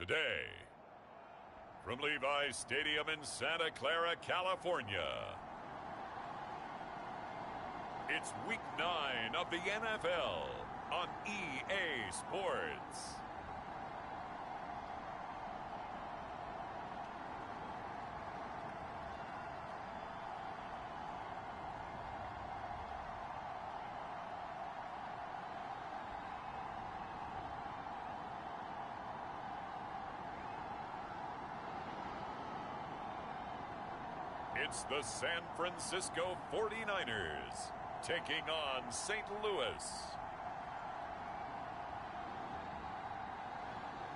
Today, from Levi's Stadium in Santa Clara, California, it's Week 9 of the NFL on EA Sports. It's the San Francisco 49ers taking on St. Louis.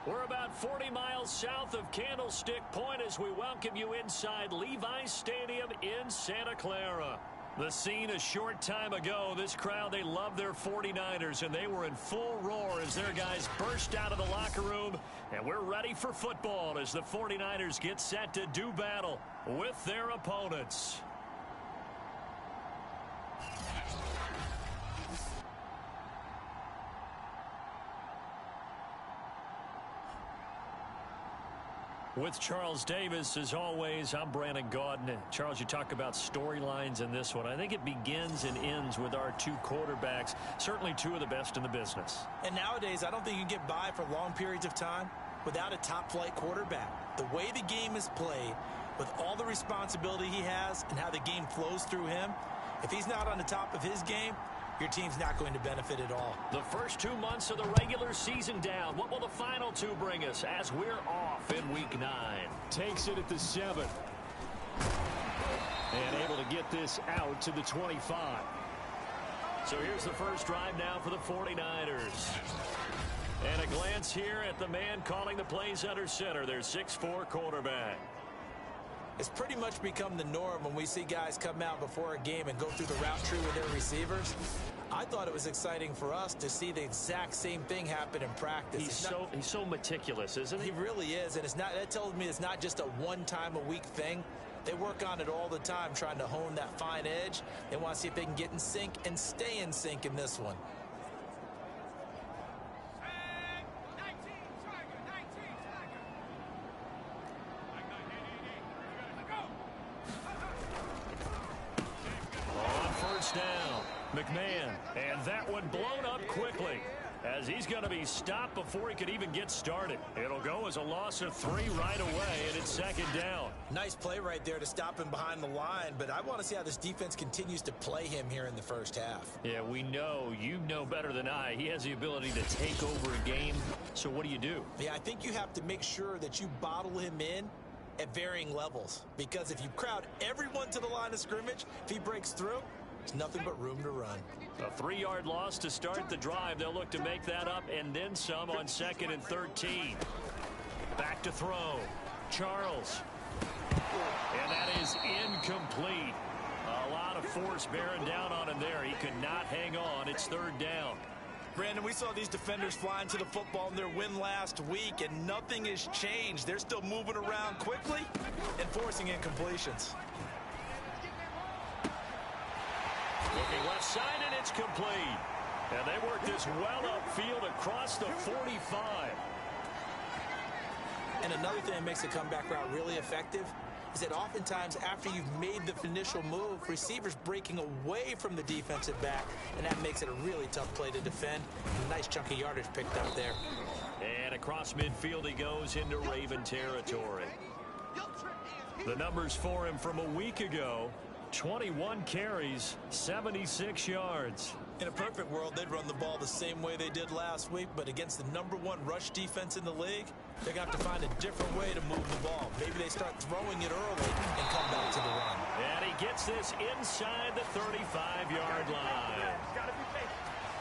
We're about 40 miles south of Candlestick Point as we welcome you inside Levi's Stadium in Santa Clara. The scene a short time ago, this crowd, they love their 49ers, and they were in full roar as their guys burst out of the locker room. And we're ready for football as the 49ers get set to do battle with their opponents. With Charles Davis, as always, I'm Brandon Gaudin. Charles, you talk about storylines in this one. I think it begins and ends with our two quarterbacks, certainly two of the best in the business. And nowadays, I don't think you can get by for long periods of time without a top-flight quarterback. The way the game is played, with all the responsibility he has and how the game flows through him, if he's not on the top of his game, your team's not going to benefit at all. The first 2 months of the regular season down. What will the final two bring us as we're off in Week 9? Takes it at the 7. And able to get this out to the 25. So here's the first drive now for the 49ers. And a glance here at the man calling the plays under center, their 6'4" quarterback. It's pretty much become the norm when we see guys come out before a game and go through the route tree with their receivers. I thought it was exciting for us to see the exact same thing happen in practice. He's so meticulous, isn't he? He really is, and that tells me it's not just a one-time-a-week thing. They work on it all the time, trying to hone that fine edge. They want to see if they can get in sync and stay in sync in this one. Down. McMahon, and that one blown up quickly as he's going to be stopped before he could even get started. It'll go as a loss of 3 right away, and it's second down. Nice play right there to stop him behind the line, but I want to see how this defense continues to play him here in the first half. Yeah, we know, you know better than I, he has the ability to take over a game, so what do you do? Yeah, I think you have to make sure that you bottle him in at varying levels, because if you crowd everyone to the line of scrimmage, if he breaks through, there's nothing but room to run. A 3-yard loss to start the drive. They'll look to make that up and then some on 2nd and 13. Back to throw. Charles. And that is incomplete. A lot of force bearing down on him there. He could not hang on. It's 3rd down. Brandon, we saw these defenders flying to the football in their win last week, and nothing has changed. They're still moving around quickly and forcing incompletions. Looking left side, and it's complete. And they work this well upfield across the 45. And another thing that makes the comeback route really effective is that oftentimes after you've made the initial move, receivers breaking away from the defensive back, and that makes it a really tough play to defend. A nice chunk of yardage picked up there. And across midfield he goes into Raven territory. The numbers for him from a week ago: 21 carries, 76 yards. In a perfect world, they'd run the ball the same way they did last week, but against the #1 rush defense in the league, they're going to have to find a different way to move the ball. Maybe they start throwing it early and come back to the run. And he gets this inside the 35-yard line.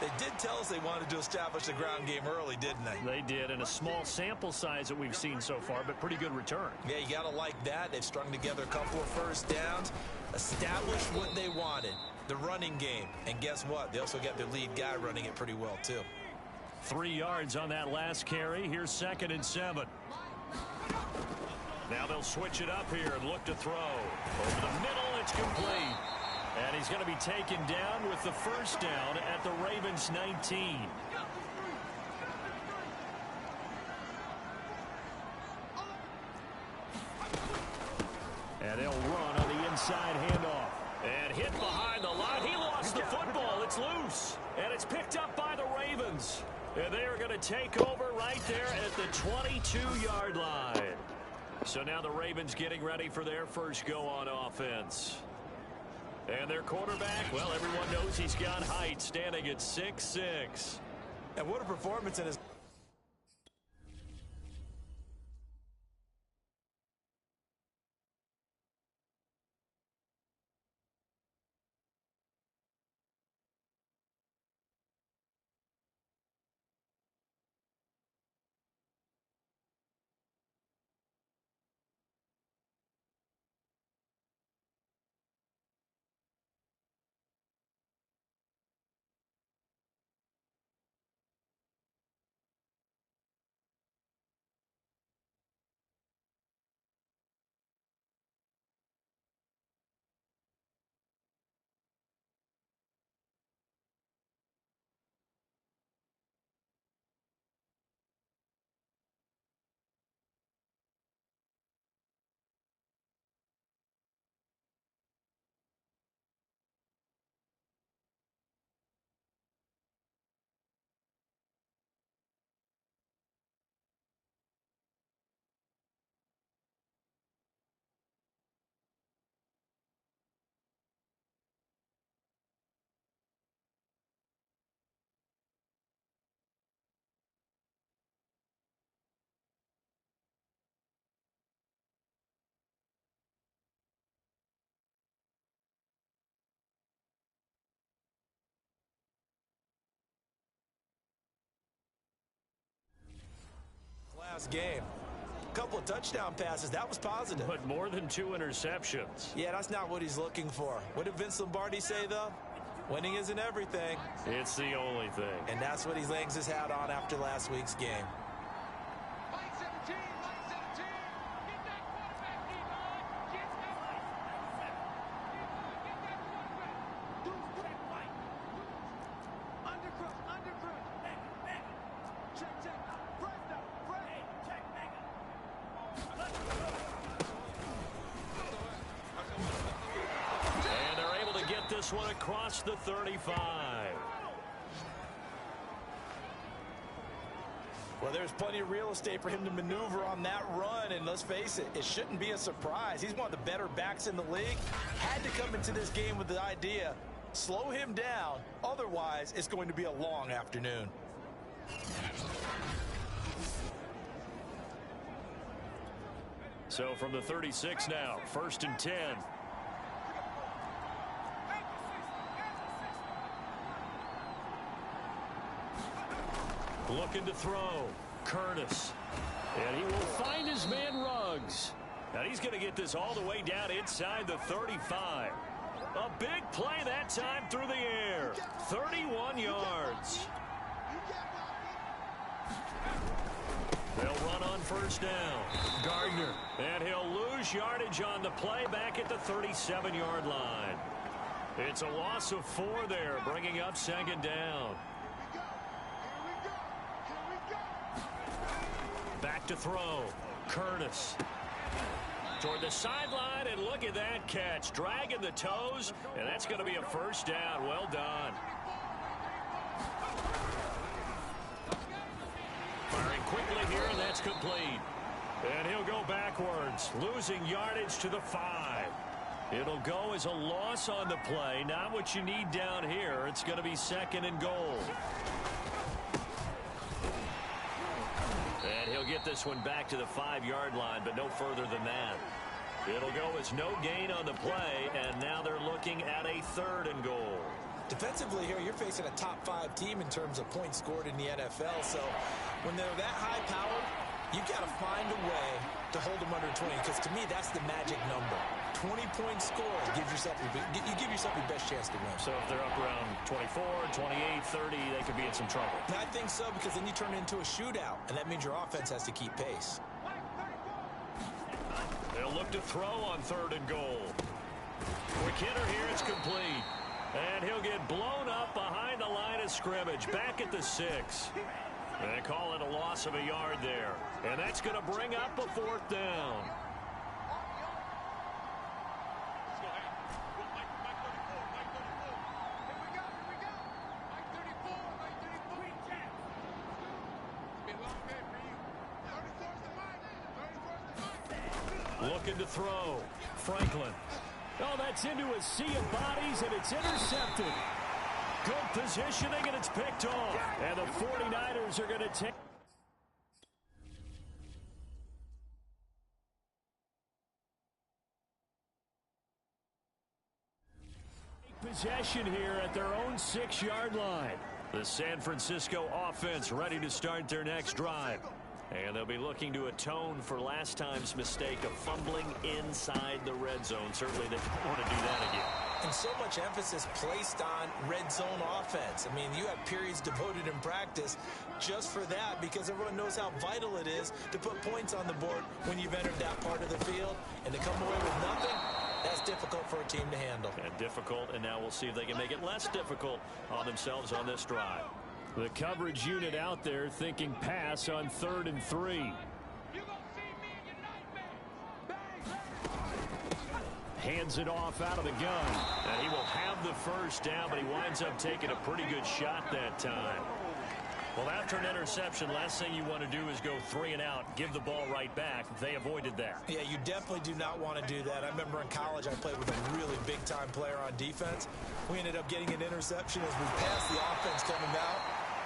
They did tell us they wanted to establish the ground game early, didn't they? They did, and a small sample size that we've seen so far, but pretty good return. Yeah, you got to like that. They've strung together a couple of first downs, established what they wanted, the running game. And guess what? They also got their lead guy running it pretty well, too. 3 yards on that last carry. Here's 2nd and 7. Now they'll switch it up here and look to throw. Over the middle, it's complete. And he's going to be taken down with the first down at the Ravens 19. And they'll run on the inside handoff. And hit behind the line. He lost the football. It's loose. And it's picked up by the Ravens. And they are going to take over right there at the 22-yard line. So now the Ravens getting ready for their first go on offense. And their quarterback, well, everyone knows he's got Haight standing at 6'6". And what a performance in his... Last game. A couple of touchdown passes. That was positive. But more than 2 interceptions. Yeah, that's not what he's looking for. What did Vince Lombardi say, though? Winning isn't everything. It's the only thing. And that's what he hangs his hat on after last week's game. This one across the 35. Well, there's plenty of real estate for him to maneuver on that run, and let's face it, it shouldn't be a surprise. He's one of the better backs in the league. Had to come into this game with the idea, slow him down, otherwise it's going to be a long afternoon. So from the 36 now, 1st and 10. Looking to throw. Curtis. And he will find his man Ruggs. And he's going to get this all the way down inside the 35. A big play that time through the air. 31 yards. They'll run on 1st down. Gardner. And he'll lose yardage on the play back at the 37-yard line. It's a loss of 4 there, bringing up 2nd down. Back to throw. Curtis. Toward the sideline, and look at that catch. Dragging the toes, and that's going to be a 1st down. Well done. Firing quickly here, and that's complete. And he'll go backwards, losing yardage to the 5. It'll go as a loss on the play. Not what you need down here. It's going to be 2nd and goal. And he'll get this one back to the 5-yard line, but no further than that. It'll go as no gain on the play, and now they're looking at a 3rd and goal. Defensively here, you're facing a top 5 team in terms of points scored in the NFL, so when they're that high-powered, you got to find a way to hold them under 20, because to me, that's the magic number. 20 points scored gives yourself you give yourself your best chance to win. So if they're up around 24, 28, 30, they could be in some trouble. And I think so, because then you turn it into a shootout, and that means your offense has to keep pace. They'll look to throw on 3rd and goal. Quick hitter here, it's complete. And he'll get blown up behind the line of scrimmage, back at the 6. They call it a loss of a yard there. And that's going to bring up a 4th down. Looking to throw. Franklin. Oh, that's into a sea of bodies, and it's intercepted. Good positioning, and it's picked off. And the 49ers are going to take possession here at their own 6-yard line. The San Francisco offense ready to start their next drive. And they'll be looking to atone for last time's mistake of fumbling inside the red zone. Certainly they don't want to do that again. And so much emphasis placed on red zone offense. I mean, you have periods devoted in practice just for that because everyone knows how vital it is to put points on the board when you've entered that part of the field. And to come away with nothing, that's difficult for a team to handle. And difficult, and now we'll see if they can make it less difficult on themselves on this drive. The coverage unit out there thinking pass on 3rd and 3. Hands it off out of the gun. And he will have the first down, but he winds up taking a pretty good shot that time. Well, after an interception, last thing you want to do is go 3 and out, give the ball right back. They avoided that. Yeah, you definitely do not want to do that. I remember in college I played with a really big-time player on defense. We ended up getting an interception as we passed the offense coming out.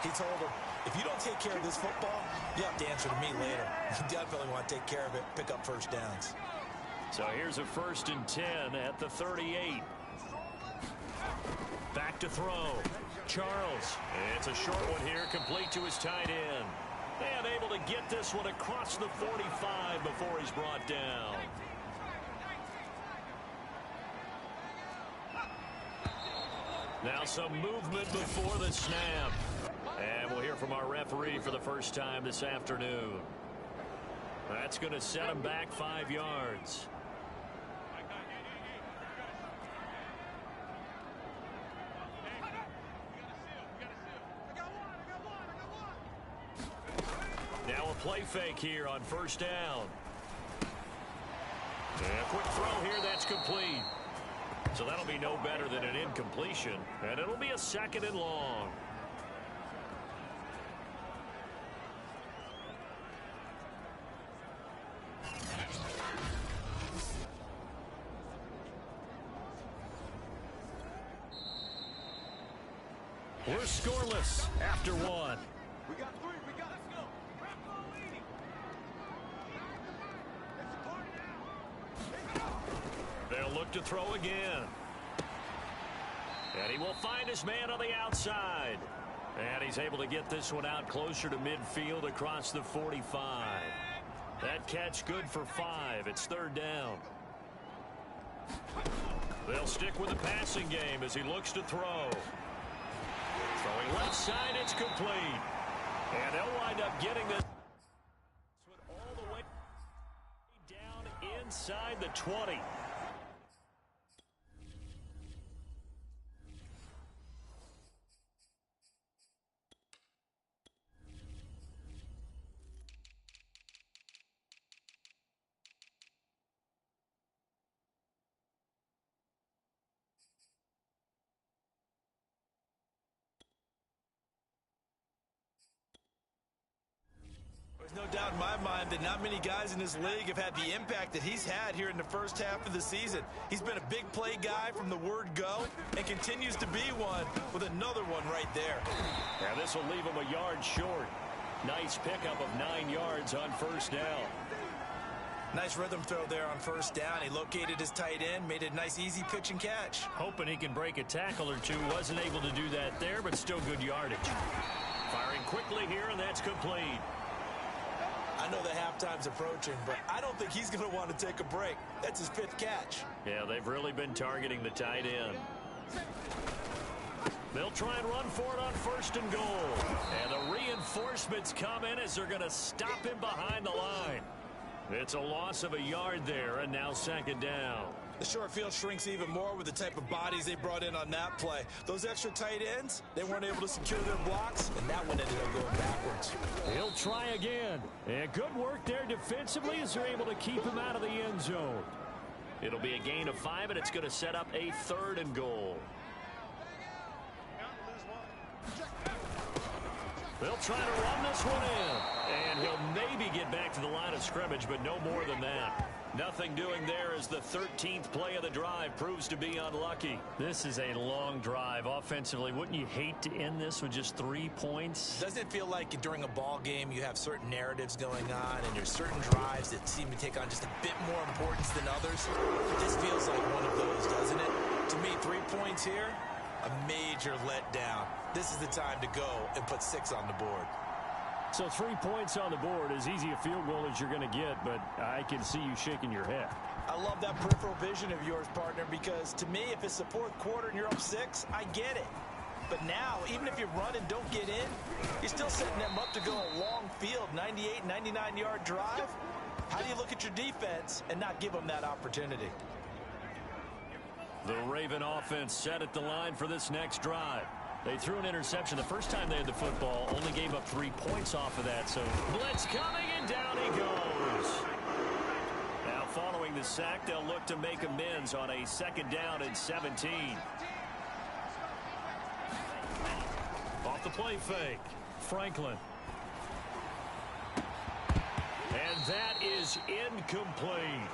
He told him, if you don't take care of this football, you have to answer to me later. You definitely want to take care of it, pick up first downs. So here's a 1st and 10 at the 38. Back to throw. Charles. It's a short one here, complete to his tight end. And able to get this one across the 45 before he's brought down. Now some movement before the snap. And we'll hear from our referee for the first time this afternoon. That's going to set him back 5 yards. Now a play fake here on 1st down. And a quick throw here, that's complete. So that'll be no better than an incompletion. And it'll be a 2nd and long. We're scoreless after 1. We got 3. We got. Let's go. They'll look to throw again. And he will find his man on the outside. And he's able to get this one out closer to midfield across the 45. That catch good for 5. It's 3rd down. They'll stick with the passing game as he looks to throw. Throwing left side, it's complete. And they'll wind up getting this all the way down inside the 20. There's no doubt in my mind that not many guys in this league have had the impact that he's had here in the first half of the season. He's been a big play guy from the word go and continues to be one with another one right there. Now this will leave him a yard short. Nice pickup of 9 yards on 1st down. Nice rhythm throw there on 1st down. He located his tight end, made a nice easy pitch and catch. Hoping he can break a tackle or two. Wasn't able to do that there, but still good yardage. Firing quickly here, and that's complete. I know the halftime's approaching, but I don't think he's going to want to take a break. That's his 5th catch. Yeah, they've really been targeting the tight end. They'll try and run for it on 1st and goal. And the reinforcements come in as they're going to stop him behind the line. It's a loss of a yard there, and now 2nd down. The short field shrinks even more with the type of bodies they brought in on that play. Those extra tight ends, they weren't able to secure their blocks, and that one ended up going backwards. He'll try again. And good work there defensively as they're able to keep him out of the end zone. It'll be a gain of 5, and it's going to set up a 3rd and goal. They'll try to run this one in. And he'll maybe get back to the line of scrimmage, but no more than that. Nothing doing there as the 13th play of the drive proves to be unlucky. This is a long drive offensively. Wouldn't you hate to end this with just 3 points? Doesn't it feel like during a ball game you have certain narratives going on and there's certain drives that seem to take on just a bit more importance than others? This feels like one of those, doesn't it? To me, 3 points here, a major letdown. This is the time to go and put 6 on the board. So 3 points on the board, as easy a field goal as you're going to get, but I can see you shaking your head. I love that peripheral vision of yours, partner, because to me, if it's the fourth quarter and you're up 6, I get it. But now, even if you run and don't get in, you're still setting them up to go a long field, 98, 99-yard drive. How do you look at your defense and not give them that opportunity? The Raven offense set at the line for this next drive. They threw an interception the first time they had the football, only gave up 3 points off of that. So blitz coming, and down he goes. Now following the sack, they'll look to make amends on a 2nd down and 17. Off the play fake, Franklin. And that is incomplete.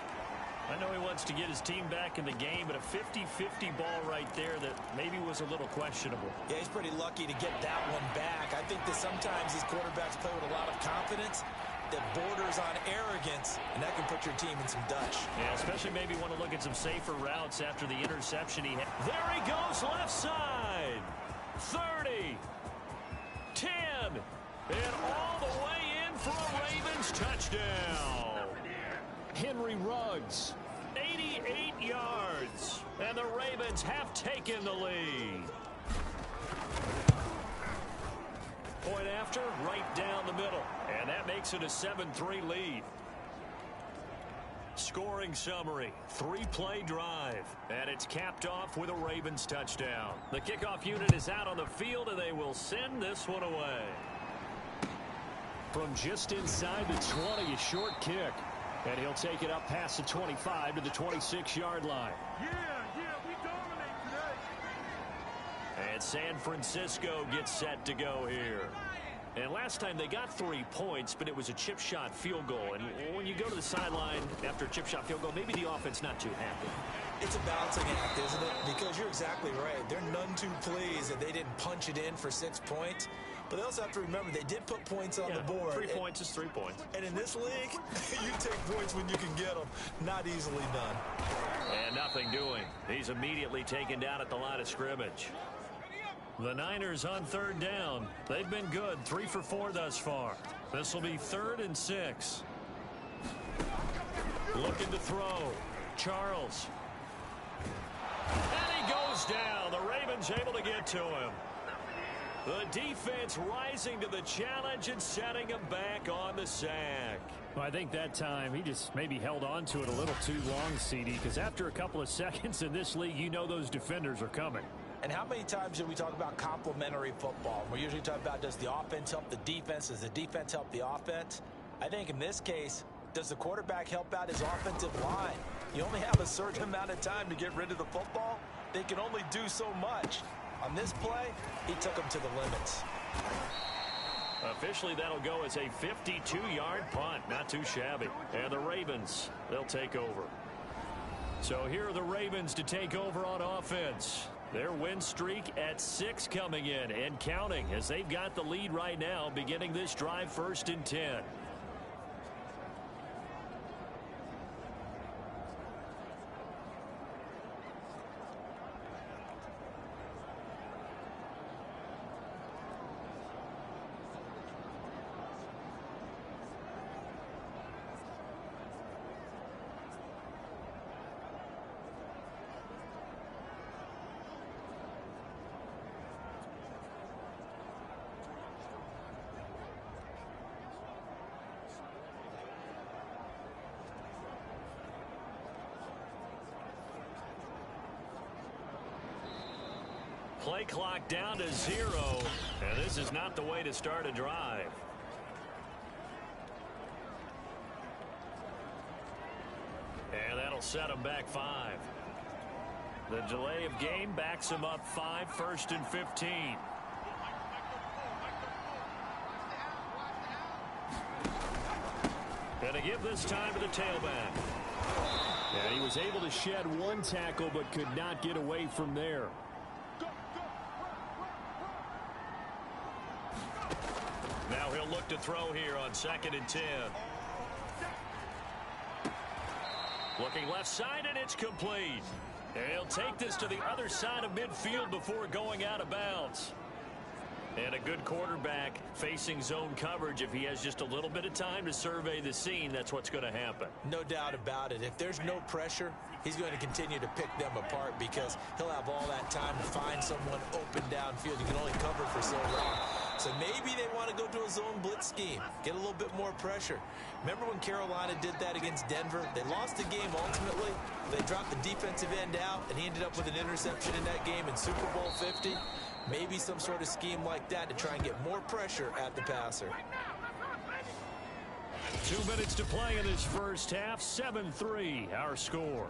I know he wants to get his team back in the game, but a 50-50 ball right there that maybe was a little questionable. Yeah, he's pretty lucky to get that one back. I think that sometimes these quarterbacks play with a lot of confidence that borders on arrogance, and that can put your team in some Dutch. Yeah, especially maybe want to look at some safer routes after the interception he had. There he goes, left side. 30, 10, and all the way in for a Ravens touchdown. Henry Ruggs, 88 yards, and the Ravens have taken the lead. Point after, right down the middle, and that makes it a 7-3 lead. Scoring summary, 3-play drive, and it's capped off with a Ravens touchdown. The kickoff unit is out on the field, and they will send this one away. From just inside the 20, a short kick. And he'll take it up past the 25 to the 26-yard line. Yeah, we dominate today. And San Francisco gets set to go here. And last time they got 3 points, but it was a chip shot field goal. And when you go to the sideline after a chip shot field goal, maybe the offense not too happy. It's a balancing act, isn't it? Because you're exactly right. They're none too pleased that they didn't punch it in for 6 points. But they also have to remember they did put points on the board. 3 points is 3 points. And in this league, you take points when you can get them. Not easily done. And nothing doing. He's immediately taken down at the line of scrimmage. The Niners on 3rd down. They've been good, 3 for 4 thus far. This will be 3rd and 6. Looking to throw. Charles. And he goes down. The Ravens able to get to him. The defense rising to the challenge and setting him back on the sack. Well, I think that time he just maybe held on to it a little too long, CD, because after a couple of seconds in this league, you know those defenders are coming. And how many times do we talk about complementary football? We're usually talking about, does the offense help the defense? Does the defense help the offense? I think in this case, does the quarterback help out his offensive line? You only have a certain amount of time to get rid of the football. They can only do so much. On this play, he took him to the limits. Officially, that'll go as a 52-yard punt. Not too shabby. And the Ravens, they'll take over. So here are the Ravens to take over on offense. Their win streak at 6 coming in and counting as they've got the lead right now beginning this drive 1st and 10. Play clock down to 0, and this is not the way to start a drive. And that'll set them back 5. The delay of game backs them up 5, 1st and 15. And to give this time to the tailback. And he was able to shed one tackle but could not get away from there. Now he'll look to throw here on 2nd and 10. Looking left side, and it's complete. And he'll take this to the other side of midfield before going out of bounds. And a good quarterback facing zone coverage. If he has just a little bit of time to survey the scene, that's what's going to happen. No doubt about it. If there's no pressure, he's going to continue to pick them apart because he'll have all that time to find someone open downfield. You can only cover for so long. So maybe they want to go to a zone blitz scheme, get a little bit more pressure. Remember when Carolina did that against Denver? They lost the game ultimately. They dropped the defensive end out, and he ended up with an interception in that game in Super Bowl 50. Maybe some sort of scheme like that to try and get more pressure at the passer. 2 minutes to play in this first half. 7-3 our score.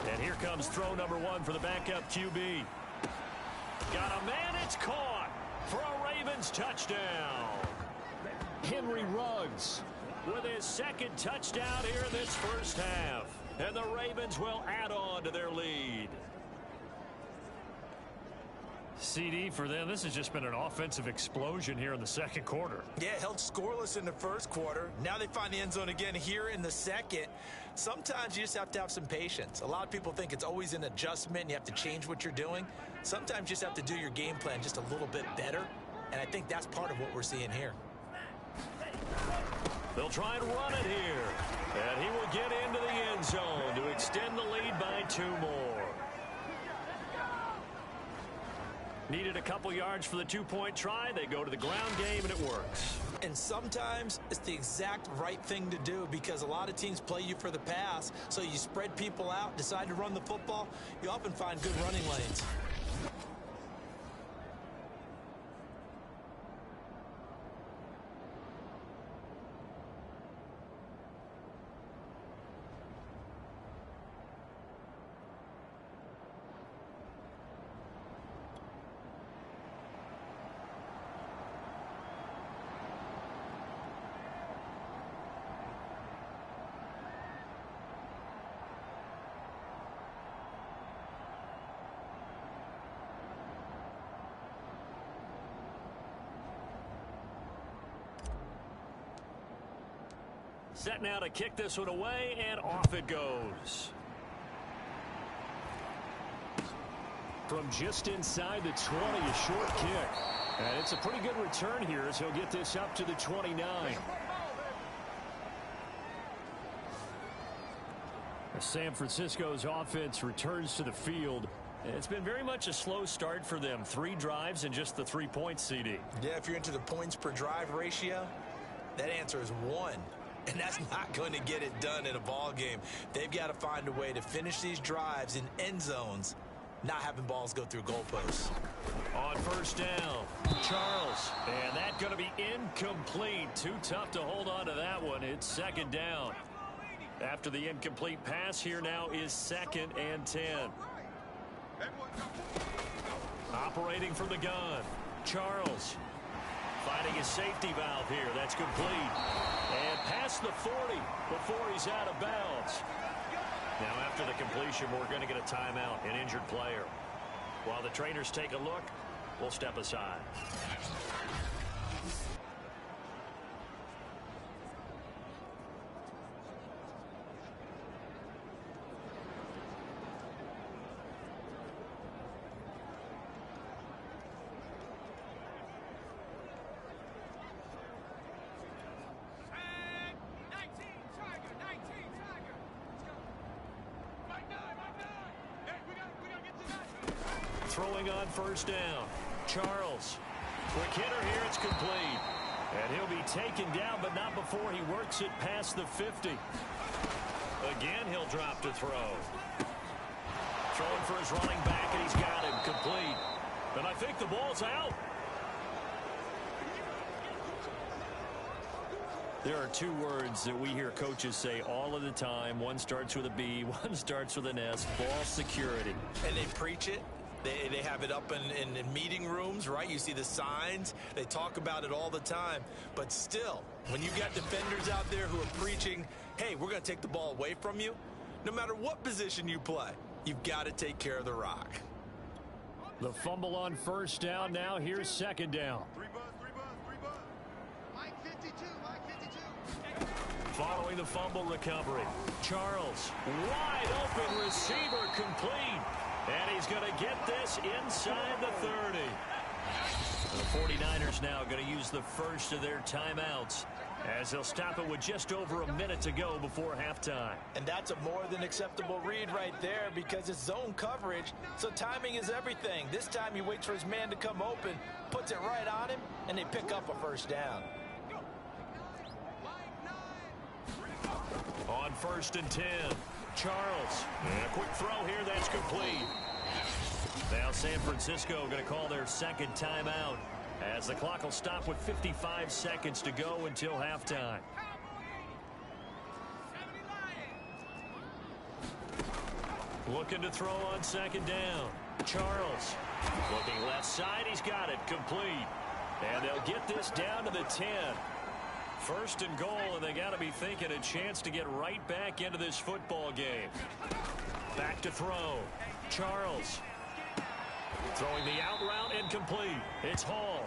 And here comes throw number 1 for the backup QB. Got a man, it's caught for a Ravens touchdown. Henry Ruggs With his second touchdown here in this first half. And the Ravens will add on to their lead. CD for them. This has just been an offensive explosion here in the second quarter. Yeah, held scoreless in the first quarter. Now they find the end zone again here in the second. Sometimes you just have to have some patience. A lot of people think it's always an adjustment. You have to change what you're doing. Sometimes you just have to do your game plan just a little bit better. And I think that's part of what we're seeing here. They'll try and run it here. And he will get into the end zone to extend the lead by 2 more. Needed a couple yards for the 2-point try. They go to the ground game, and it works. And sometimes it's the exact right thing to do because a lot of teams play you for the pass. So you spread people out, decide to run the football. You often find good running lanes. Set now to kick this one away, and off it goes. From just inside the 20, a short kick. And it's a pretty good return here as he'll get this up to the 29. As San Francisco's offense returns to the field, it's been very much a slow start for them. 3 drives and just the 3 points, CD. Yeah, if you're into the points per drive ratio, that answer is 1. And that's not going to get it done in a ball game. They've got to find a way to finish these drives in end zones, not having balls go through goalposts. On first down, Charles. And that's going to be incomplete. Too tough to hold on to that one. It's second down. After the incomplete pass, here now is 2nd and 10. Operating from the gun, Charles. Finding his safety valve here. That's complete. And past the 40 before he's out of bounds. Now after the completion, we're going to get a timeout, an injured player. While the trainers take a look, we'll step aside. Throwing on first down, Charles. Quick hitter here, it's complete. And he'll be taken down, but not before he works it past the 50. Again, he'll drop to throw. Throwing for his running back, and he's got him. Complete. And I think the ball's out. There are two words that we hear coaches say all of the time. One starts with a B, one starts with an S, ball security. And they preach it. They have it up in meeting rooms, right? You see the signs. They talk about it all the time. But still, when you got defenders out there who are preaching, hey, we're going to take the ball away from you, no matter what position you play, you've got to take care of the rock. The fumble on first down. Now here's second down. Three buzz. Mike 52. Following the fumble recovery, Charles, wide open receiver, complete. And he's going to get this inside the 30. The 49ers now going to use the first of their timeouts as they'll stop it with just over a minute to go before halftime. And that's a more than acceptable read right there because it's zone coverage, so timing is everything. This time he waits for his man to come open, puts it right on him, and they pick up a first down. On 1st and 10, Charles. And a quick throw here, that's complete. Now San Francisco going to call their second timeout as the clock will stop with 55 seconds to go until halftime. Looking to throw on second down. Charles looking left side. He's got it complete. And they'll get this down to the 10. 1st and goal, and they got to be thinking a chance to get right back into this football game. Back to throw. Charles throwing the out route incomplete. It's Hall.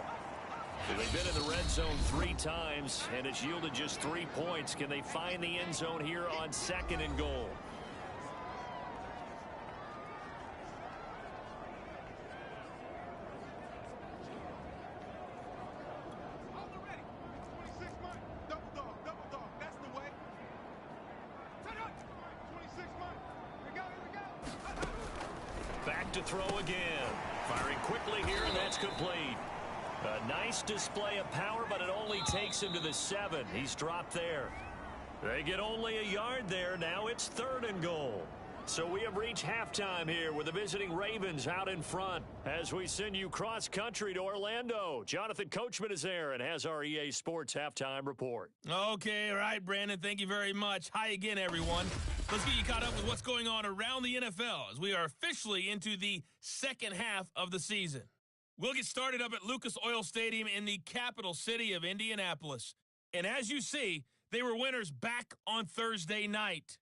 They've been in the red zone 3 times, and it's yielded just 3 points. Can they find the end zone here on 2nd and goal? To throw again. Firing quickly here, and that's complete. A nice display of power, but it only takes him to the 7. He's dropped there. They get only a yard there. Now it's 3rd and goal. So we have reached halftime here with the visiting Ravens out in front as we send you cross country to Orlando. Jonathan Coachman is there and has our EA Sports halftime report. Okay, all right, Brandon. Thank you very much. Hi again, everyone. Let's get you caught up with what's going on around the NFL as we are officially into the second half of the season. We'll get started up at Lucas Oil Stadium in the capital city of Indianapolis. And as you see, they were winners back on Thursday night.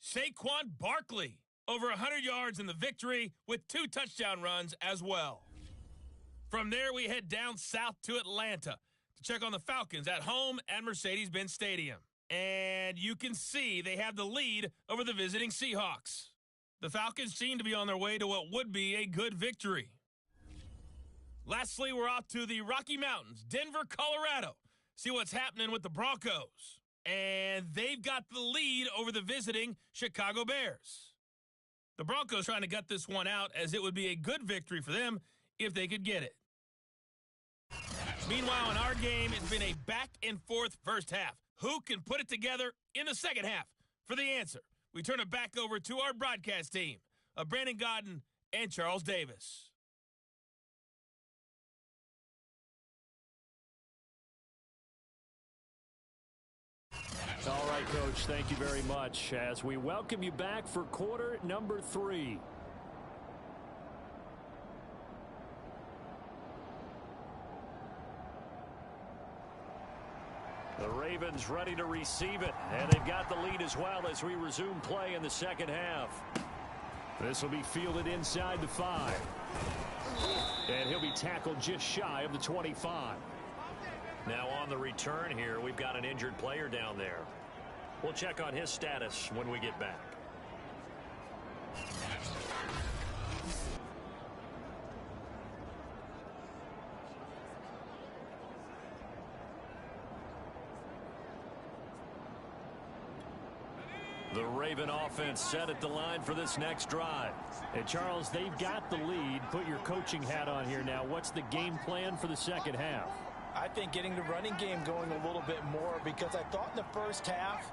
Saquon Barkley, over 100 yards in the victory with 2 touchdown runs as well. From there, we head down south to Atlanta to check on the Falcons at home at Mercedes-Benz Stadium. And you can see they have the lead over the visiting Seahawks. The Falcons seem to be on their way to what would be a good victory. Lastly, we're off to the Rocky Mountains, Denver, Colorado. See what's happening with the Broncos. And they've got the lead over the visiting Chicago Bears. The Broncos trying to gut this one out as it would be a good victory for them if they could get it. Meanwhile, in our game, it's been a back-and-forth first half. Who can put it together in the second half? For the answer, we turn it back over to our broadcast team of Brandon Godden and Charles Davis. All right, Coach, thank you very much as we welcome you back for quarter number 3. The Ravens ready to receive it, and they've got the lead as well as we resume play in the second half. This will be fielded inside the 5. And he'll be tackled just shy of the 25. Now on the return here, we've got an injured player down there. We'll check on his status when we get back. The Raven offense set at the line for this next drive. And Charles, they've got the lead. Put your coaching hat on here now. What's the game plan for the second half? I think getting the running game going a little bit more because I thought in the first half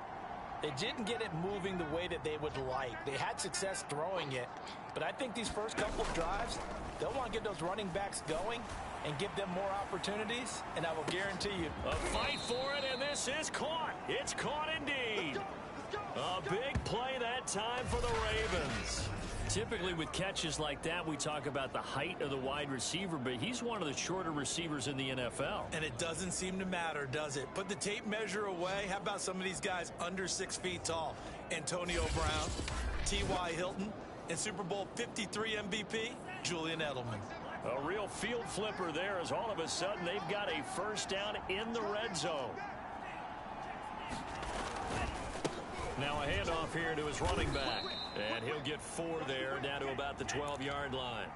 They didn't get it moving the way that they would like. They had success throwing it, but I think these first couple of drives, they'll want to get those running backs going and give them more opportunities, and I will guarantee you. A fight for it, and this is caught. It's caught indeed. A big play that time for the Ravens. Typically with catches like that, we talk about the height of the wide receiver, but he's one of the shorter receivers in the NFL. And it doesn't seem to matter, does it? Put the tape measure away. How about some of these guys under 6 feet tall? Antonio Brown, T.Y. Hilton, and Super Bowl 53 MVP, Julian Edelman. A real field flipper there as all of a sudden they've got a first down in the red zone. Now a handoff here to his running back. And he'll get 4 there, down to about the 12-yard line.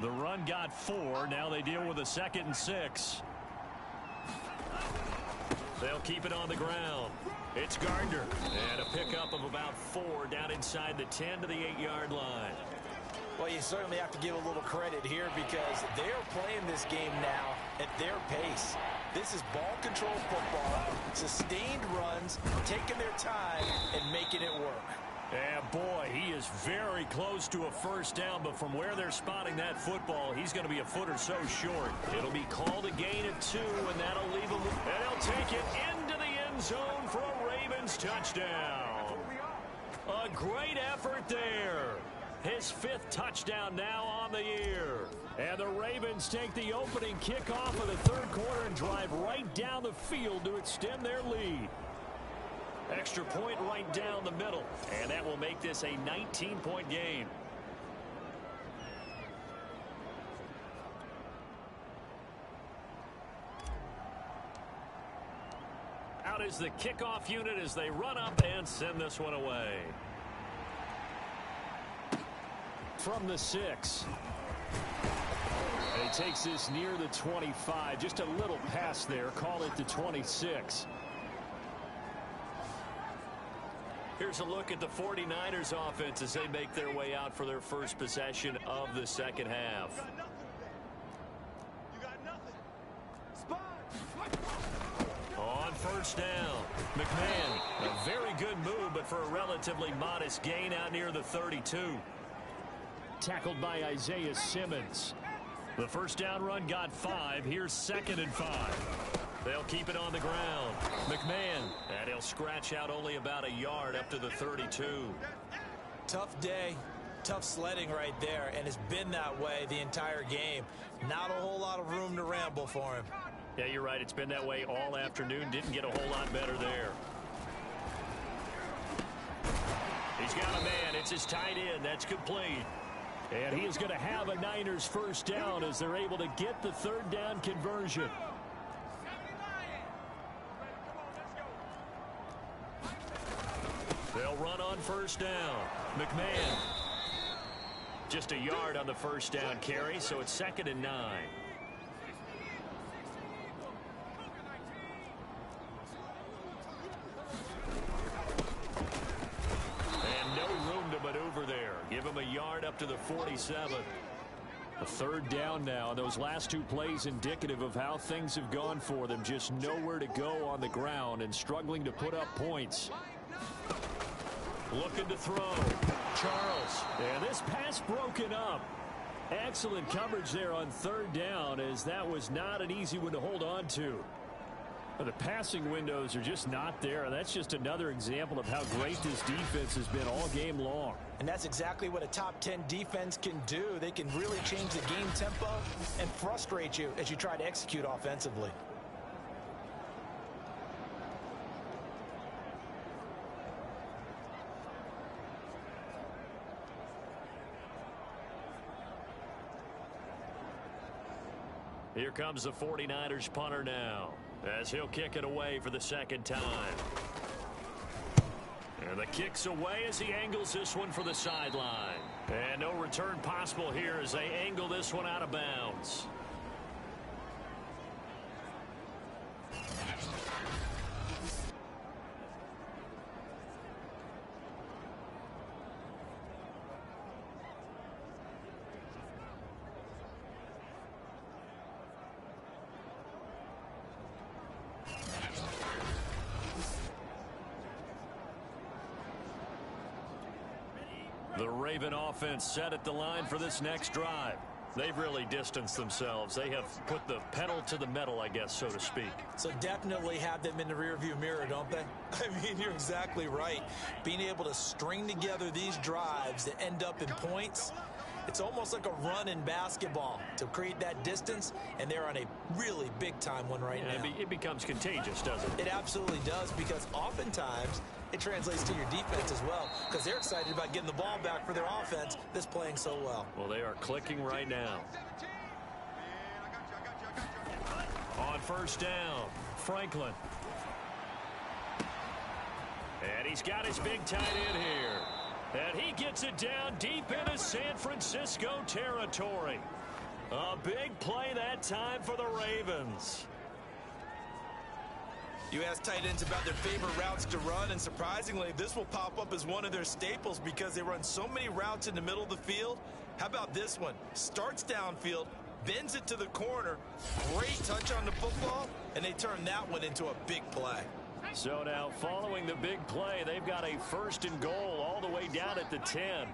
The run got 4. Now they deal with a 2nd and 6. They'll keep it on the ground. It's Gardner. And a pickup of about 4 down inside the 10 to the 8-yard line. Well, you certainly have to give a little credit here because they're playing this game now at their pace. This is ball control football, sustained runs, taking their time and making it work. And boy, he is very close to a first down, but from where they're spotting that football, he's going to be a foot or so short. It'll be called a gain of 2, and that'll leave him. And he'll take it into the end zone for a Ravens touchdown. A great effort there. His 5th touchdown now on the year. And the Ravens take the opening kickoff of the 3rd quarter and drive right down the field to extend their lead. Extra point right down the middle. And that will make this a 19-point game. Out is the kickoff unit as they run up and send this one away. From the 6. And he takes this near the 25. Just a little pass there. Call it the 26. Here's a look at the 49ers offense as they make their way out for their first possession of the second half. On first down, McMahon, a very good move, but for a relatively modest gain out near the 32. Tackled by Isaiah Simmons. The first down run got 5. Here's 2nd and 5. They'll keep it on the ground. McMahon, and he'll scratch out only about a yard up to the 32. Tough day, tough sledding right there, and it's been that way the entire game. Not a whole lot of room to ramble for him. Yeah, you're right. It's been that way all afternoon. Didn't get a whole lot better there. He's got a man. It's his tight end. That's complete. And he is going to have a Niners first down as they're able to get the 3rd down conversion. They'll run on first down. McMahon. Just a yard on the first down carry, so it's 2nd and 9. And no room to maneuver there. Give him a yard up to the 47. A 3rd down now. Those last 2 plays indicative of how things have gone for them. Just nowhere to go on the ground and struggling to put up points. Looking to throw. Charles. And this pass broken up. Excellent coverage there on 3rd down, as that was not an easy one to hold on to. But the passing windows are just not there. That's just another example of how great this defense has been all game long. And that's exactly what a top 10 defense can do. They can really change the game tempo and frustrate you as you try to execute offensively. Here comes the 49ers punter now, as he'll kick it away for the 2nd time. And the kick's away as he angles this one for the sideline. And no return possible here as they angle this one out of bounds. Raven offense set at the line for this next drive. They've really distanced themselves. They have put the pedal to the metal, I guess, so to speak. So definitely have them in the rearview mirror, don't they? I mean, you're exactly right. Being able to string together these drives that end up in points, it's almost like a run in basketball to create that distance, and they're on a really big-time one right now. It becomes contagious, doesn't it? It absolutely does, because oftentimes it translates to your defense as well, because they're excited about getting the ball back for their offense that's playing so well. Well, they are clicking right now. On first down, Franklin. And he's got his big tight end here. And he gets it down deep into San Francisco territory. A big play that time for the Ravens. You ask tight ends about their favorite routes to run, and surprisingly, this will pop up as one of their staples because they run so many routes in the middle of the field. How about this one? Starts downfield, bends it to the corner, great touch on the football, and they turn that one into a big play. So now, following the big play, they've got a 1st and goal all the way down at the 10.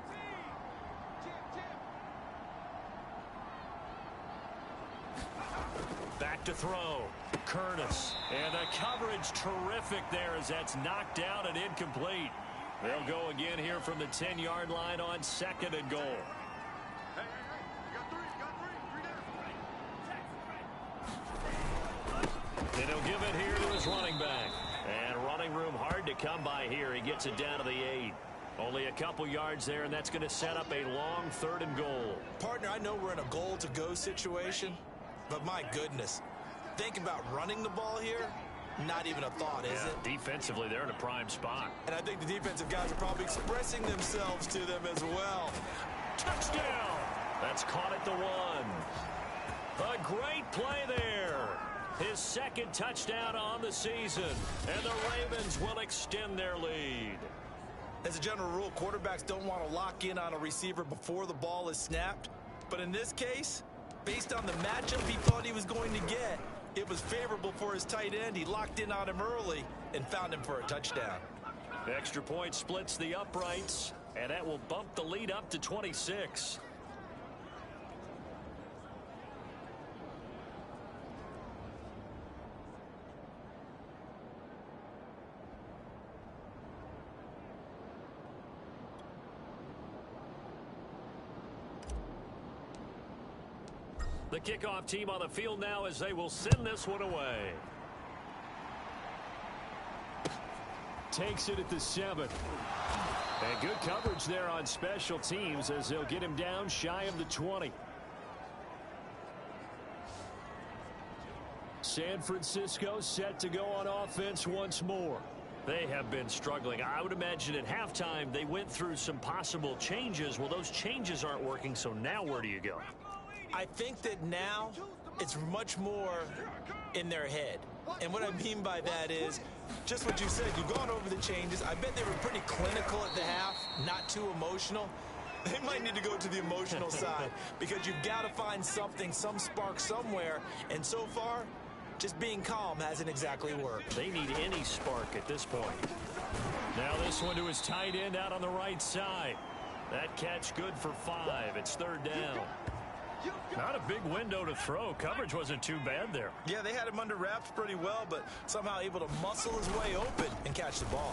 Back to throw. Curtis. And the coverage terrific there as that's knocked down and incomplete. They'll go again here from the 10-yard line on 2nd and goal. Hey, you got three down. And he'll give it here to his running back. And running room hard to come by here. He gets it down to the 8. Only a couple yards there, and that's going to set up a long 3rd and goal. Partner, I know we're in a goal-to-go situation, but my goodness, think about running the ball here. Not even a thought, is it? Defensively, they're in a prime spot. And I think the defensive guys are probably expressing themselves to them as well. Touchdown! That's caught at the 1. A great play there. His 2nd touchdown on the season. And the Ravens will extend their lead. As a general rule, quarterbacks don't want to lock in on a receiver before the ball is snapped. But in this case, based on the matchup he thought he was going to get, it was favorable for his tight end. He locked in on him early and found him for a touchdown. Extra point splits the uprights, and that will bump the lead up to 26. The kickoff team on the field now as they will send this one away. Takes it at the 7. And good coverage there on special teams as they'll get him down shy of the 20. San Francisco set to go on offense once more. They have been struggling. I would imagine at halftime they went through some possible changes. Well, those changes aren't working, so now where do you go? I think that now it's much more in their head. And what I mean by that is just what you said. You've gone over the changes. I bet they were pretty clinical at the half, not too emotional. They might need to go to the emotional side because you've got to find something, some spark somewhere. And so far, just being calm hasn't exactly worked. They need any spark at this point. Now this one to his tight end out on the right side. That catch good for 5. It's 3rd down. Not a big window to throw. Coverage wasn't too bad there. Yeah, they had him under wraps pretty well, but somehow able to muscle his way open and catch the ball.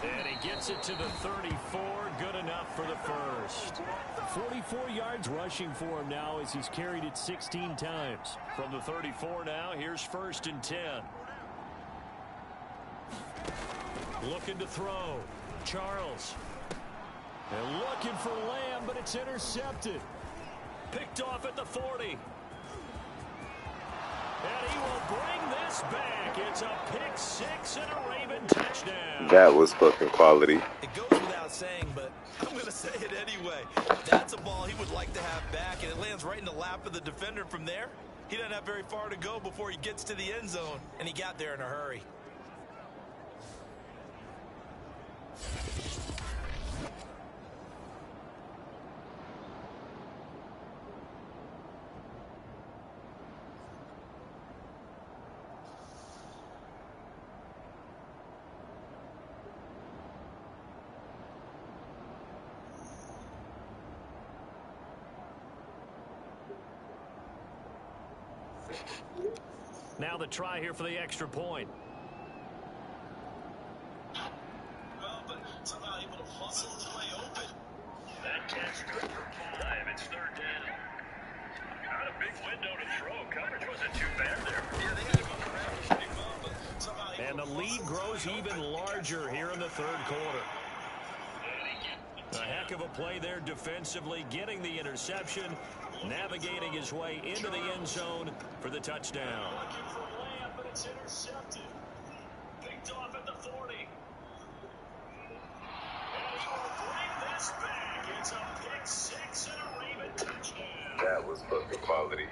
And he gets it to the 34. Good enough for the 1st. 44 yards rushing for him now as he's carried it 16 times. From the 34 now, here's 1st and 10. Looking to throw. Charles. And looking for Lamb, but it's intercepted. Picked off at the 40. And he will bring this back. It's a pick 6 and a Raven touchdown. That was fucking quality. It goes without saying, but I'm going to say it anyway. That's a ball he would like to have back, and it lands right in the lap of the defender from there. He doesn't have very far to go before he gets to the end zone, and he got there in a hurry. Now the try here for the extra point. Well, but somehow able to muscle his way open. That catch good for 5. It's third down. Not a big window to throw. Coverage wasn't too bad there. Yeah, they had to go correct pretty well, but somehow And the lead grows even larger here in the third quarter. A heck of a play there defensively, getting the interception, navigating his way into the end zone for the touchdown. Looking for a layup, but it's intercepted. Picked off at the 40. And he will bring this back. It's a pick 6 and a Raven touchdown. That was fucking quality.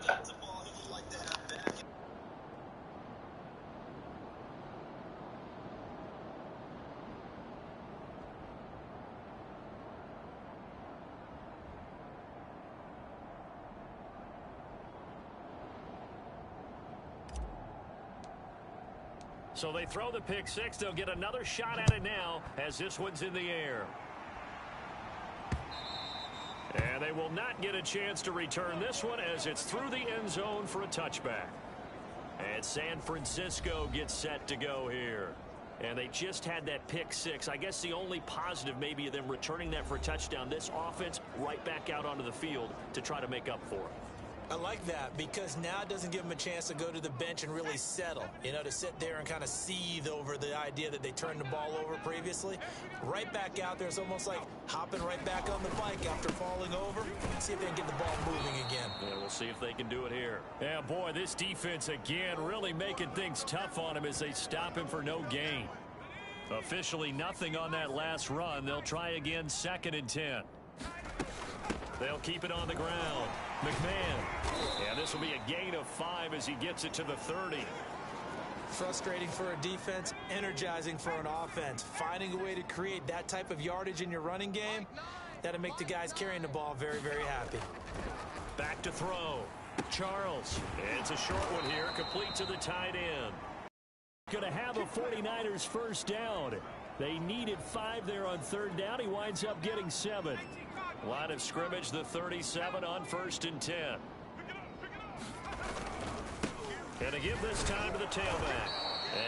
that's a ball he would like to have back. So they throw the pick 6. They'll get another shot at it now as this one's in the air. And they will not get a chance to return this one as it's through the end zone for a touchback. And San Francisco gets set to go here. And they just had that pick 6. I guess the only positive maybe of them returning that for a touchdown. This offense right back out onto the field to try to make up for it. I like that because now it doesn't give them a chance to go to the bench and really settle. You know, to sit there and kind of seethe over the idea that they turned the ball over previously. Right back out there, it's almost like hopping right back on the bike after falling over. See if they can get the ball moving again. Yeah, we'll see if they can do it here. Yeah, boy, this defense again really making things tough on him as they stop him for no gain. Officially nothing on that last run. They'll try again, 2nd and 10. They'll keep it on the ground. McMahon. And this will be a gain of 5 as he gets it to the 30. Frustrating for a defense, energizing for an offense. Finding a way to create that type of yardage in your running game, that'll make the guys carrying the ball very, very happy. Back to throw. Charles. It's a short one here, complete to the tight end. Going to have a 49ers first down. They needed 5 there on 3rd down. He winds up getting 7. Line of scrimmage, the 37 on 1st and 10. And to give this time to the tailback.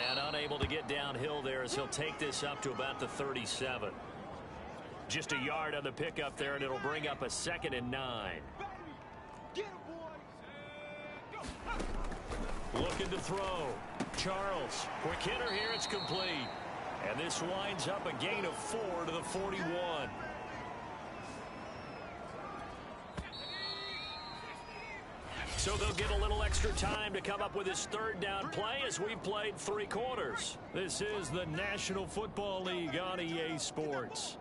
And unable to get downhill there as he'll take this up to about the 37. Just a yard on the pickup there, and it'll bring up a 2nd and 9. Looking to throw. Charles. Quick hitter here. It's complete. And this winds up a gain of 4 to the 41. So they'll get a little extra time to come up with his 3rd down play as we've played 3 quarters. This is the National Football League on EA Sports.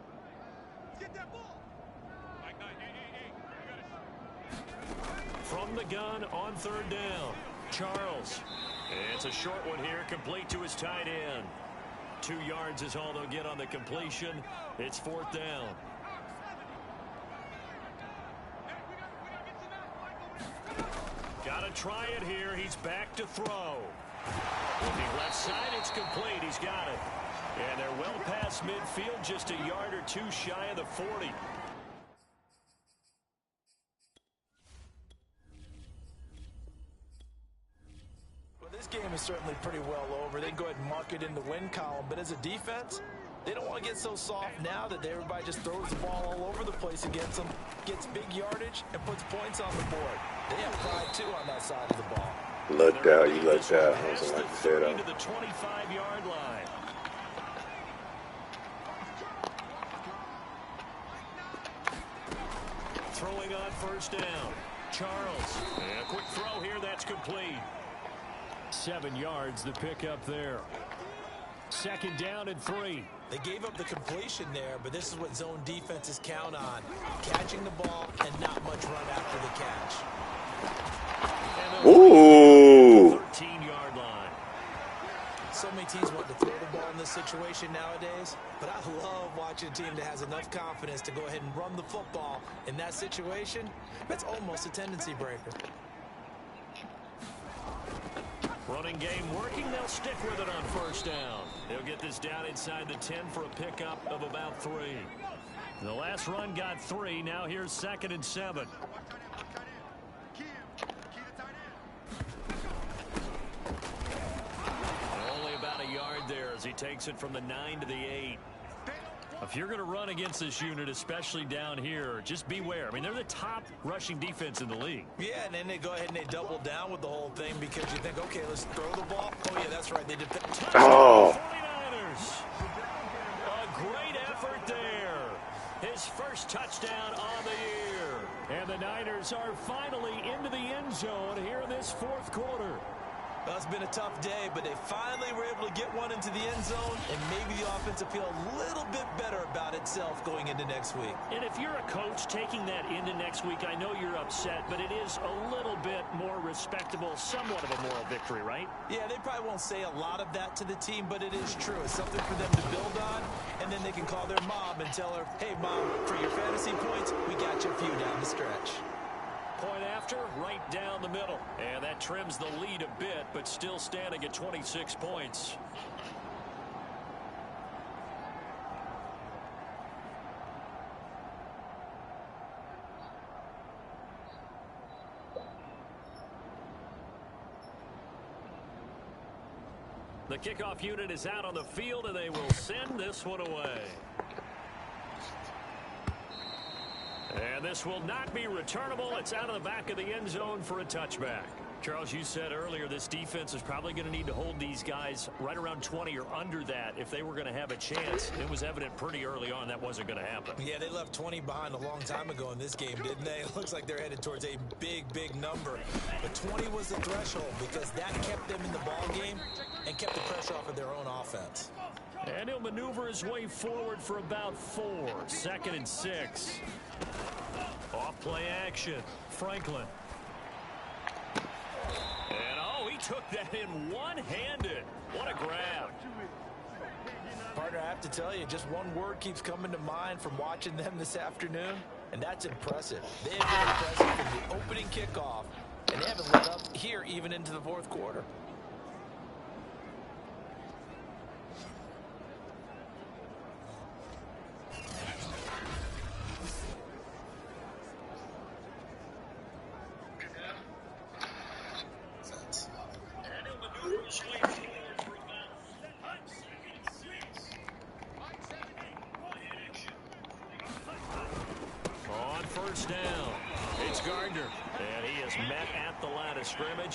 From the gun on 3rd down. Charles. It's a short one here, complete to his tight end. 2 yards is all they'll get on the completion. It's 4th down. Got to try it here. He's back to throw. Looking left side, it's complete. He's got it. And they're well past midfield, just a yard or 2 shy of the 40. Well, this game is certainly pretty well over. They can go ahead and mark it in the win column. But as a defense, they don't want to get so soft now that everybody just throws the ball all over the place against them, gets big yardage, and puts points on the board. They have pride, too, on that side of the ball. Lucked out. You lucked out. I was like to say To that. the 25-yard line. Throwing on 1st down. Charles. And a quick throw here. That's complete. 7 yards the pickup there. 2nd down and 3. They gave up the completion there, but this is what zone defenses count on. Catching the ball and not much run after the catch. Ooh. 13-yard line. So many teams want to throw the ball in this situation nowadays, but I love watching a team that has enough confidence to go ahead and run the football in that situation. That's almost a tendency breaker. Running game working. They'll stick with it on 1st down. They'll get this down inside the 10 for a pickup of about 3. The last run got 3. Now here's 2nd and 7. he takes it from the 9 to the 8. If you're going to run against this unit, especially down here, just beware. I mean, they're the top rushing defense in the league. Yeah, and then they go ahead and they double down with the whole thing because you think, okay, let's throw the ball. Oh, yeah, that's right. They did. Oh. 49ers. A great effort there. His first touchdown on the year. And the Niners are finally into the end zone here in this fourth quarter. Well, it's been a tough day, but they finally were able to get one into the end zone, and maybe the offense will feel a little bit better about itself going into next week. And if you're a coach taking that into next week, I know you're upset, but it is a little bit more respectable, somewhat of a moral victory, right? Yeah, they probably won't say a lot of that to the team, but it is true. It's something for them to build on, and then they can call their mom and tell her, hey, Mom, for your fantasy points, we got you a few down the stretch. Point after, right down the middle. And that trims the lead a bit, but still standing at 26 points. The kickoff unit is out on the field, and they will send this one away. And this will not be returnable. It's out of the back of the end zone for a touchback. Charles, you said earlier this defense is probably going to need to hold these guys right around 20 or under that if they were going to have a chance. It was evident pretty early on that wasn't going to happen. Yeah, they left 20 behind a long time ago in this game, didn't they? It looks like they're headed towards a big, big number. But 20 was the threshold because that kept them in the ball game and kept the pressure off of their own offense. And he'll maneuver his way forward for about 4. 2nd and 6. Off play action. Franklin. And oh, he took that in one-handed. What a grab. Partner, I have to tell you, just one word keeps coming to mind from watching them this afternoon, and that's impressive. They have been impressive from the opening kickoff, and they haven't let up here even into the fourth quarter.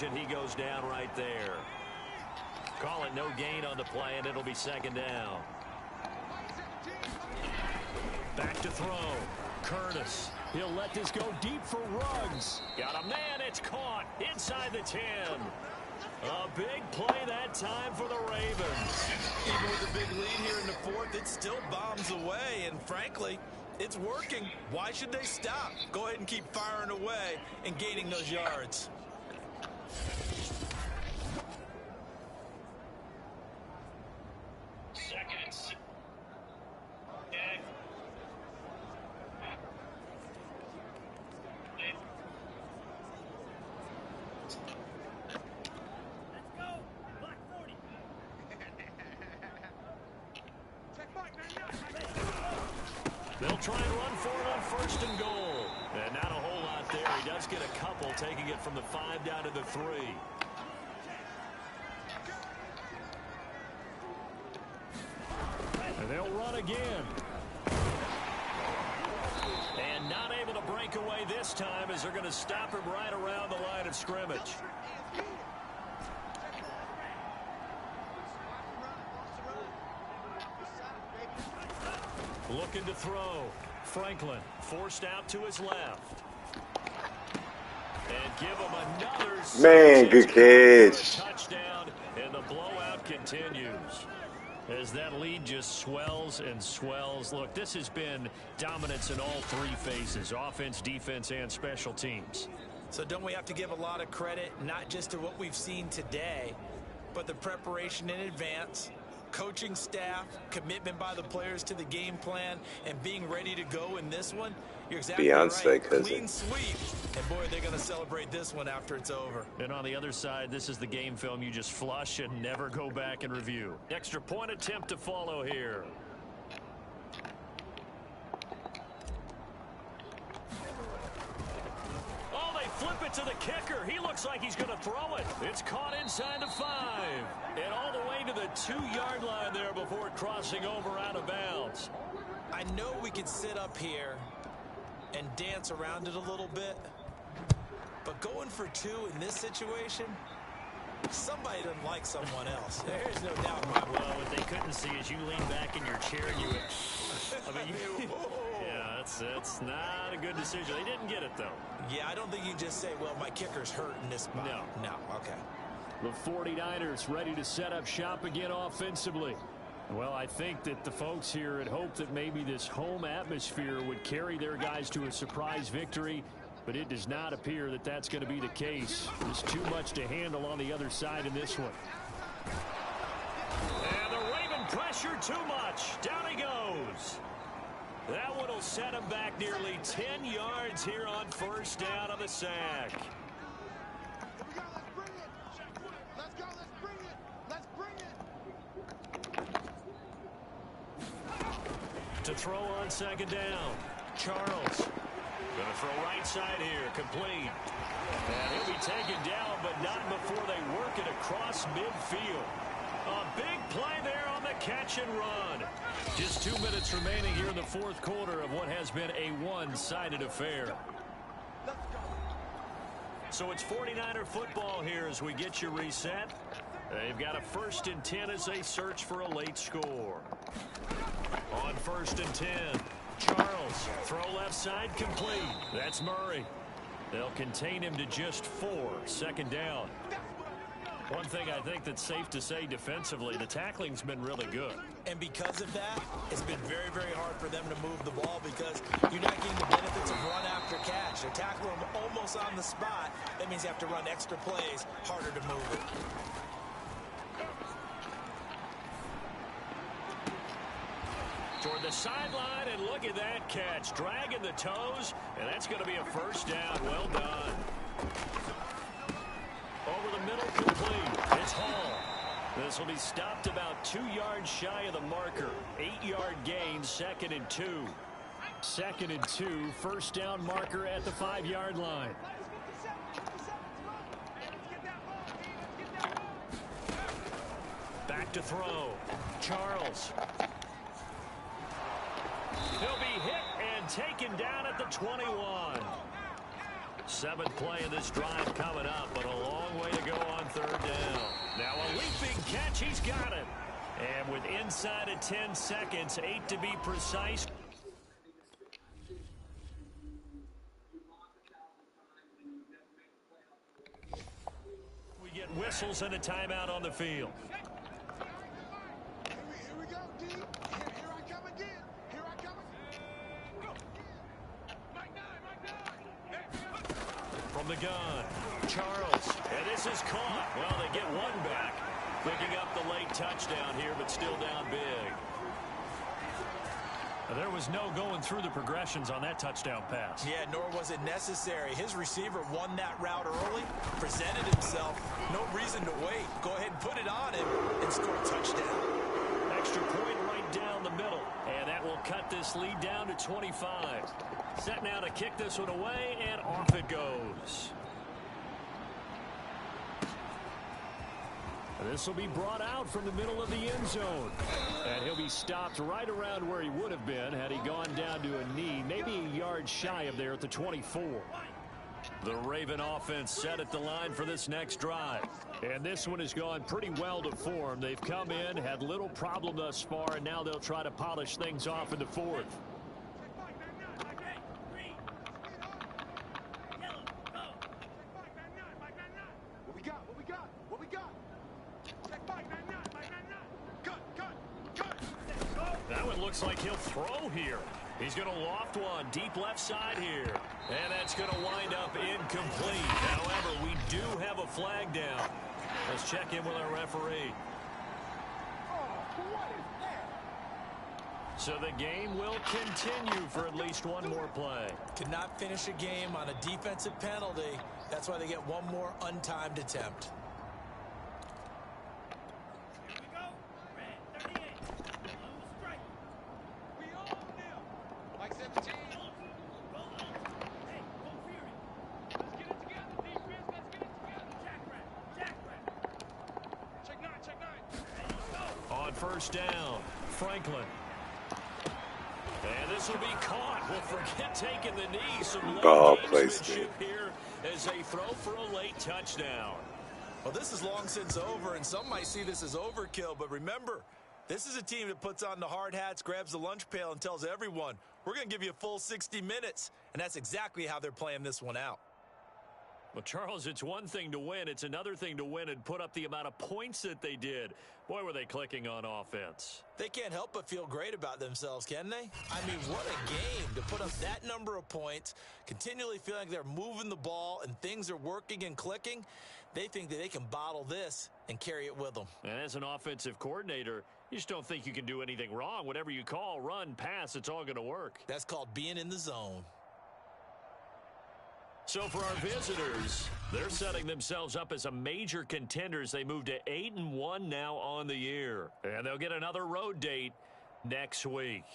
And he goes down right there. Call it no gain on the play, and it'll be 2nd down. Back to throw. Curtis. He'll let this go deep for Ruggs. Got a man. It's caught inside the 10. A big play that time for the Ravens. Even with a big lead here in the fourth, it still bombs away, and frankly, it's working. Why should they stop? Go ahead and keep firing away and gaining those yards. They'll try and run for it on 1st and goal. And not a whole lot there. He does get a couple, taking it from the 5 down to the 3. And they'll run again. And not able to break away this time as they're going to stop him right around the line of scrimmage. Looking to throw. Franklin forced out to his left. And give him another. Man, good catch. Touchdown, and the blowout continues. As that lead just swells and swells. Look, this has been dominance in all 3 phases. Offense, defense, and special teams. So don't we have to give a lot of credit, not just to what we've seen today, but the preparation in advance, coaching staff, commitment by the players to the game plan, and being ready to go in this one? You're exactly Beyonce right. cousin. Clean sweep. And boy, they're going to celebrate this one after it's over. And on the other side, this is the game film you just flush and never go back and review. Extra point attempt to follow here. Oh, they flip it to the kicker. He looks like he's going to throw it. It's caught inside the 5. And all the way to the 2-yard line there before crossing over out of bounds. I know we can sit up here and dance around it a little bit, but going for 2 in this situation, somebody doesn't like someone else. There's no doubt about it. Well, what they couldn't see is you lean back in your chair and you went, I mean, yeah, that's not a good decision. They didn't get it, though. Yeah, I don't think you can just say, well, my kicker's hurt in this spot. No, okay. The 49ers ready to set up shop again offensively. Well, I think that the folks here had hoped that maybe this home atmosphere would carry their guys to a surprise victory, but it does not appear that that's going to be the case. There's too much to handle on the other side in this one. And the Raven pressure too much. Down he goes. That one will set him back nearly 10 yards here on first down of the sack. Here we go. Let's bring it. Let's go. Let's bring it. Let's bring it. To throw on second down. Charles. Going to throw right side here. Complete. And he'll be taken down, but not before they work it across midfield. A big play there on the catch and run. Just 2 minutes remaining here in the fourth quarter of what has been a one-sided affair. So it's 49er football here as we get you reset. They've got a 1st and 10 as they search for a late score. On 1st and 10, Charles, throw left side complete. That's Murray. They'll contain him to just 4, second down. One thing I think that's safe to say defensively, the tackling's been really good. And because of that, it's been very, very hard for them to move the ball because you're not getting the benefits of run after catch. They're tackling them almost on the spot. That means you have to run extra plays, harder to move it. Toward the sideline, and look at that catch. Dragging the toes, and that's going to be a first down. Well done. Over the middle, complete. It's Hall. This will be stopped about 2 yards shy of the marker. 8-yard gain, 2nd and 2. 2nd and 2, first down marker at the 5-yard line. Back to throw. Charles. He'll be hit and taken down at the 21. 7th play of this drive coming up, but a long way to go on 3rd down. Now a leaping catch, he's got it. And with inside of 10 seconds, 8 to be precise. We get whistles and a timeout on the field. Here we go, D. Here I come again. Here I come again. From the gun, Charles, and this is caught. Well, they get one back, picking up the late touchdown here, but still down big. There was no going through the progressions on that touchdown pass. Yeah, nor was it necessary. His receiver won that route early, presented himself. No reason to wait. Go ahead and put it on him and score a touchdown. Extra point right down the middle, and that will cut this lead down to 25. Set now to kick this one away, and off it goes. This will be brought out from the middle of the end zone. And he'll be stopped right around where he would have been had he gone down to a knee, maybe a yard shy of there at the 24. The Raven offense set at the line for this next drive. And this one has gone pretty well to form. They've come in, had little problem thus far, and now they'll try to polish things off in the 4th. What we got? What we got? What we got? That one looks like he'll throw here. He's going to loft one deep left side here. And that's going to wind up incomplete. However, we do have a flag down. Let's check in with our referee. So the game will continue for at least one more play. Cannot finish a game on a defensive penalty. That's why they get one more untimed attempt. Like 17. first down. Franklin. And this will be caught. Well, forget taking the knee. Some Ball late placement gamesmanship here as they throw for a late touchdown. Well, this is long since over, and some might see this as overkill. But remember, this is a team that puts on the hard hats, grabs the lunch pail, and tells everyone, we're going to give you a full 60 minutes. And that's exactly how they're playing this one out. Well, Charles, it's one thing to win. It's another thing to win and put up the amount of points that they did. Boy, were they clicking on offense. They can't help but feel great about themselves, can they? I mean, what a game to put up that number of points, continually feel like they're moving the ball and things are working and clicking. They think that they can bottle this and carry it with them. And as an offensive coordinator, you just don't think you can do anything wrong. Whatever you call, run, pass, it's all going to work. That's called being in the zone. So for our visitors, they're setting themselves up as a major contenders. They move to 8-1 now on the year. And they'll get another road date next week.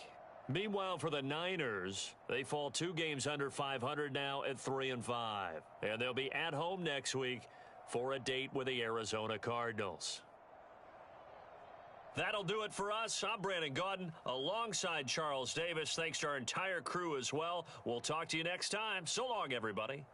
Meanwhile, for the Niners, they fall 2 games under 500 now at 3-5. And they'll be at home next week for a date with the Arizona Cardinals. That'll do it for us. I'm Brandon Gaudin alongside Charles Davis. Thanks to our entire crew as well. We'll talk to you next time. So long, everybody.